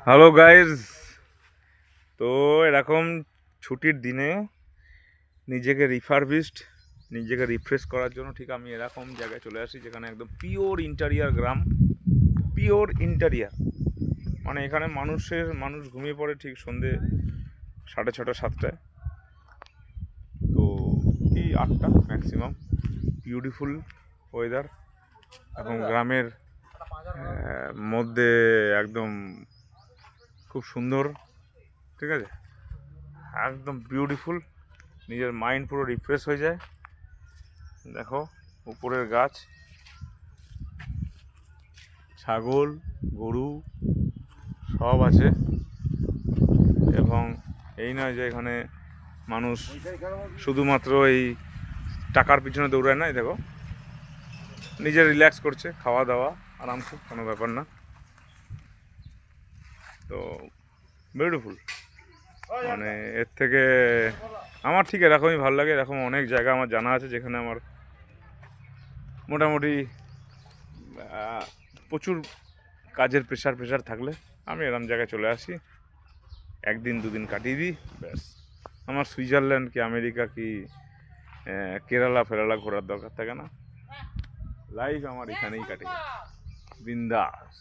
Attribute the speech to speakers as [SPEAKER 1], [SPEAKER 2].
[SPEAKER 1] Hello guys, তো এরকম ছুটির দিনে নিজেকে নিজেকে রিফ্রেশ করার জন্য ঠিক আমি এরকম জায়গায় চলে আসি যেখানে একদম পিওর ইন্টেরিয়ার গ্রাম, পিওর ইন্টেরিয়ার। মানে এখানে মানুষ ঘুমিয়ে পড়ে ঠিক সন্ধে 6:30 7টায়, তো কি 8টা ম্যাক্সিমাম। বিউটিফুল ওয়েদার এবং গ্রামের মধ্যে একদম খুব সুন্দর, ঠিক আছে, একদম বিউটিফুল। নিজের মাইন্ড পুরো রিফ্রেশ হয়ে যায়। দেখো উপরের গাছ, ছাগল, গরু সব আছে। এবং এই নয় যে এখানে মানুষ শুধুমাত্র এই টাকার পিছনে দৌড়ায় না, দেখো নিজে রিল্যাক্স করছে, খাওয়া দাওয়া আরামসে, কোনো ব্যাপার না। তো বিউটিফুল, মানে এর থেকে আমার ঠিক এরকমই ভালো লাগে। এরকম অনেক জায়গা আমার জানা আছে যেখানে আমার মোটামুটি প্রচুর কাজের প্রেশার থাকলে আমি এরকম জায়গায় চলে আসি, 1-2 দিন কাটিয়ে দিই, ব্যাস। আমার সুইজারল্যান্ড কি আমেরিকা কি কেরালা ঘোরার দরকার থাকে না। লাইফ আমার এখানেই কাটে, বিন্দাস।